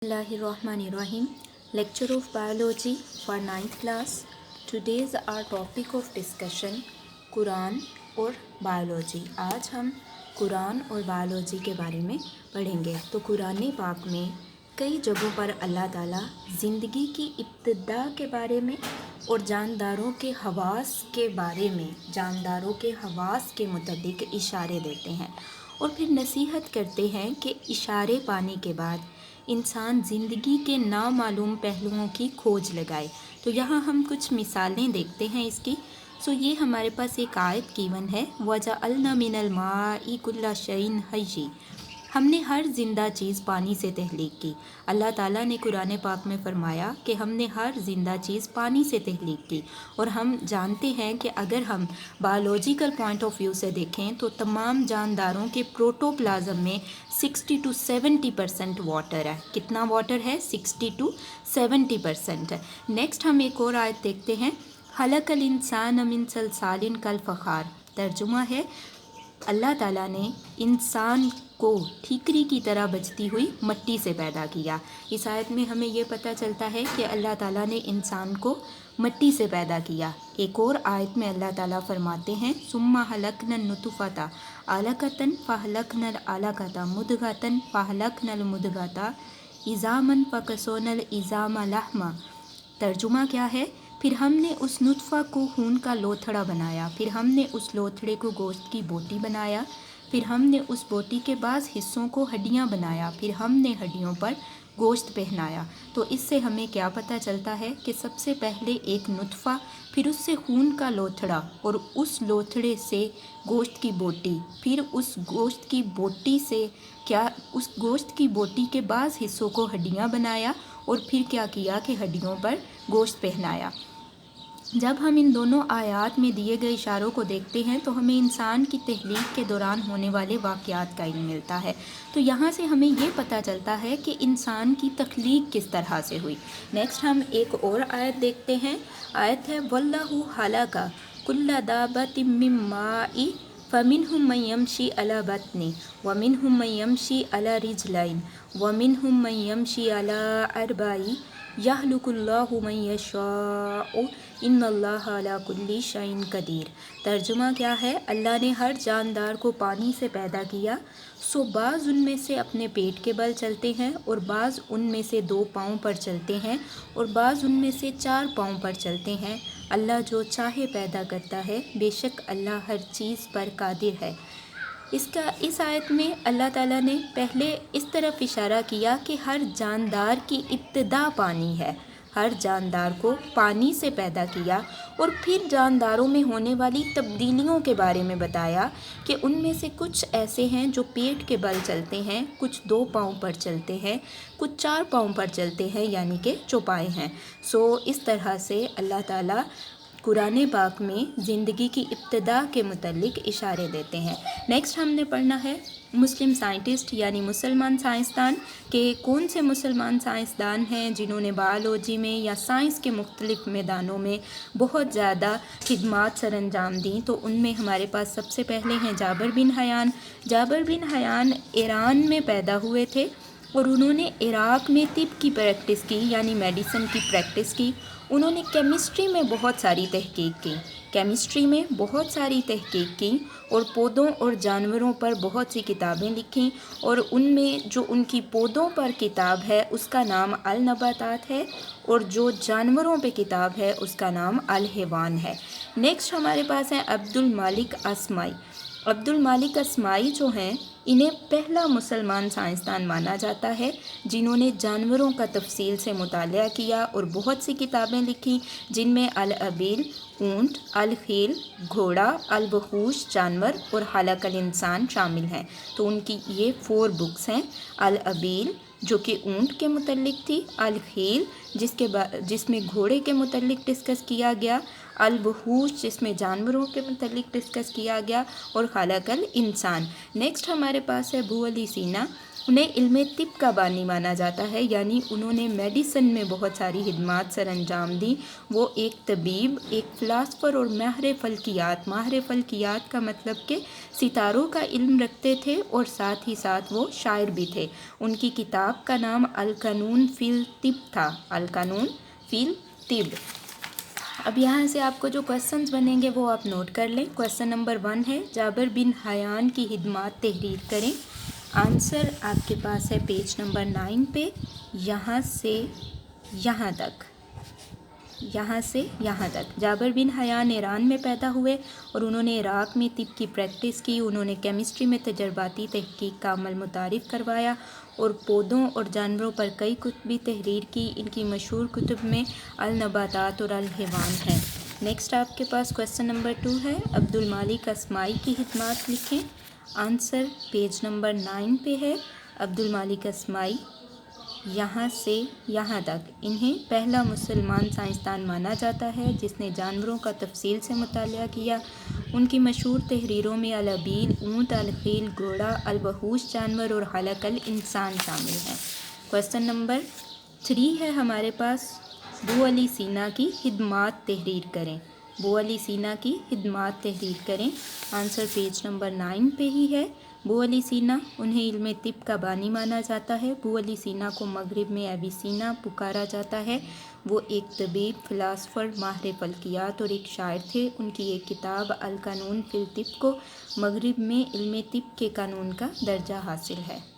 Bismillahirrahmanirrahim. Lecture of Biology for 9th class. Today's our topic of discussion Quran और biology. आज हम कुरान और biology के बारे में पढ़ेंगे. तो कुरान पाक में कई जगहों पर अल्लाह ताला ज़िंदगी की इब्तिदा के बारे में और जानदारों के हवास के बारे में, जानदारों के हवास के मुताबिक इशारे देते हैं और फिर नसीहत करते हैं कि इशारे पाने के बाद इंसान ज़िंदगी के नामालूम पहलुओं की खोज लगाए. तो यहाँ हम कुछ मिसालें देखते हैं इसकी. ये हमारे पास एक आयत कीवन है, वजअलना मिनल माई कुल्ला शैइन हय्यी. हमने हर ज़िंदा चीज़ पानी से तहलीक की. अल्लाह ताला ने कुरान पाक में फ़रमाया कि हमने हर ज़िंदा चीज़ पानी से तहलीक की. और हम जानते हैं कि अगर हम बायोलॉजिकल पॉइंट ऑफ व्यू से देखें तो तमाम जानदारों के प्रोटोप्लाज्म में 60 to 70% वाटर है. कितना वाटर है? 60 to 70%. नेक्स्ट हम एक और आयत देखते हैं, खलक़ल इंसान मिन सलसालिन कल फ़खार. तर्जुमा है, अल्लाह ताला ने इंसान को ठीकरी की तरह बजती हुई मट्टी से पैदा किया. इस आयत में हमें ये पता चलता है कि अल्लाह ताला ने इंसान को मट्टी से पैदा किया. एक और आयत में अल्लाह ताला फरमाते हैं, सुम्मा हलकनन नुतफ़ता अलकतन फ़हलकनल अलकता मुदगतन फ़हलकनल मुदगता इज़ामन फ़कसोनल इज़ामा लहमा. तर्जुमा क्या है? फिर हमने उस नुतफ़ा को खून का लोथड़ा बनाया, फिर हमने उस लोथड़े को गोश्त की बोटी बनाया, फिर हमने उस बोटी के बाज़ हिस्सों को हड्डियाँ बनाया, फिर हमने हड्डियों पर गोश्त पहनाया. तो इससे हमें क्या पता चलता है कि सबसे पहले एक नुतफ़ा, फिर उससे खून का लोथड़ा और उस लोथड़े से गोश्त की बोटी, फिर उस गोश्त की बोटी से उस गोश्त की बोटी के बाज़ हिस्सों को हड्डियाँ बनाया और फिर क्या किया कि हड्डियों पर गोश्त पहनाया. जब हम इन दोनों आयात में दिए गए इशारों को देखते हैं तो हमें इंसान की तहलीक के दौरान होने वाले वाक़यात का इल्म मिलता है. तो यहाँ से हमें ये पता चलता है कि इंसान की तख्लीक किस तरह से हुई. नेक्स्ट हम एक और आयत देखते हैं. आयत है, वल्लाहु खलक़ा कुल्ला दाब्बतिन मिन माई फ़मिनहुम मन यमशी अला बत्नी व मिनहुम मन यमशी अला रिजलैन व मिनहुम मन यमशी अला अरबाई यहलुकुल्लाहु मन यशाउ इन्नल्लाहा अला कुल्ली शैइन कदीर. तर्जुमा क्या है? अल्लाह ने हर जानदार को पानी से पैदा किया, सो बाज़ उनमें से अपने पेट के बल चलते हैं और बाज़ उनमें से 2 पाँव पर चलते हैं और बाज़ उनमें से 4 पाँव पर चलते हैं. अल्लाह जो चाहे पैदा करता है, बेशक अल्लाह हर चीज़ पर कादिर है. इस आयत में अल्लाह ताला ने पहले इस तरफ इशारा किया कि हर जानदार की इब्तिदा पानी है, हर जानदार को पानी से पैदा किया और फिर जानदारों में होने वाली तब्दीलियों के बारे में बताया कि उनमें से कुछ ऐसे हैं जो पेट के बल चलते हैं, कुछ 2 पाँव पर चलते हैं, कुछ 4 पाँव पर चलते हैं, यानी कि चौपाए हैं. इस तरह से अल्लाह ताला कुरान पाक में ज़िंदगी की इब्तिदा के मुतल्लिक इशारे देते हैं. नेक्स्ट हमने पढ़ना है मुस्लिम साइंटिस्ट यानी मुसलमान साइंसदान के कौन से मुसलमान साइंसदान हैं जिन्होंने बायोलॉजी में या साइंस के मुख्तलिफ मैदानों में बहुत ज़्यादा खिदमात सर अंजाम दी. तो उनमें हमारे पास सबसे पहले हैं Jabir bin Hayyan. Jabir bin Hayyan Iran में पैदा हुए थे और उन्होंने इराक़ में तिब की प्रैक्टिस की, यानी मेडिसिन की प्रैक्टिस की. उन्होंने केमिस्ट्री में बहुत सारी तहकीक की और पौधों और जानवरों पर बहुत सी किताबें लिखीं और उनमें जो उनकी पौधों पर किताब है उसका नाम अल नबातात है और जो जानवरों पे किताब है उसका नाम अल हैवान है. नेक्स्ट हमारे पास है अब्दुल मालिक अस्माई. अब्दुल मालिक अस्माई जो हैं, इन्हें पहला मुसलमान साइंसदान माना जाता है जिन्होंने जानवरों का तफसील से मुतालिया किया और बहुत सी किताबें लिखी, जिनमें अल अबील ऊँट, अल खील घोड़ा, अल बखूश जानवर और हलकल इंसान शामिल हैं. तो उनकी ये 4 बुक्स हैं. अल अबील जो कि ऊँट के मुतल्लिक थी, अल खील जिसमें घोड़े के मुतल्लिक डिस्कस किया गया, अल बहूश जिसमें जानवरों के मुतल्लिक डिस्कस किया गया और खलकल इंसान. नेक्स्ट हमारे पास है अबू अली सीना. انہیں علم طب کا بانی مانا جاتا ہے، یعنی انہوں نے میڈیسن میں بہت ساری خدمات سر انجام دیں۔ وہ ایک طبیب، ایک فلاسفر اور ماہر فلکیات کا مطلب کہ ستاروں کا علم رکھتے تھے، اور ساتھ ہی ساتھ وہ شاعر بھی تھے۔ ان کی کتاب کا نام القانون فی الطب تھا، القانون فی الطب۔ اب یہاں سے آپ کو جو کوسچنز بنیں گے وہ آپ نوٹ کر لیں۔ کوسچن نمبر 1 ہے جابر بن حیان کی خدمات تحریر کریں۔ آنسر آپ کے پاس ہے پیج نمبر 9 پہ، یہاں سے یہاں تک، یہاں سے یہاں تک۔ جابر بن حیان ایران میں پیدا ہوئے اور انہوں نے عراق میں طب کی پریکٹس کی۔ انہوں نے کیمسٹری میں تجرباتی تحقیق کا عمل متعارف کروایا اور پودوں اور جانوروں پر کئی کتبی تحریر کی۔ ان کی مشہور کتب میں النباتات اور الحیوان ہیں۔ نیکسٹ آپ کے پاس کوسچن نمبر 2 ہے عبد المالک اصمعی کی خدمات لکھیں۔ آنسر پیج نمبر 9 پہ ہے، عبد المالک اصمعی یہاں سے یہاں تک۔ انہیں پہلا مسلمان سائنسدان مانا جاتا ہے جس نے جانوروں کا تفصیل سے مطالعہ کیا۔ ان کی مشہور تحریروں میں الابیل، اونٹ، الخیل، گھوڑا، الوحوش جانور اور خلق الانسان شامل ہیں۔ کوسچن نمبر 3 ہے ہمارے پاس، ابو علی سینا کی خدمات تحریر کریں۔ ابو علی سینا کی خدمات تحریر کریں۔ آنسر پیج نمبر 9 پہ ہی ہے۔ ابو علی سینا، انہیں علم طب کا بانی مانا جاتا ہے۔ ابو علی سینا کو مغرب میں اویسینا پکارا جاتا ہے۔ وہ ایک طبیب، فلاسفر، ماہر فلکیات اور ایک شاعر تھے۔ ان کی ایک کتاب القانون فی الطب کو مغرب میں علم طب کے قانون کا درجہ حاصل ہے۔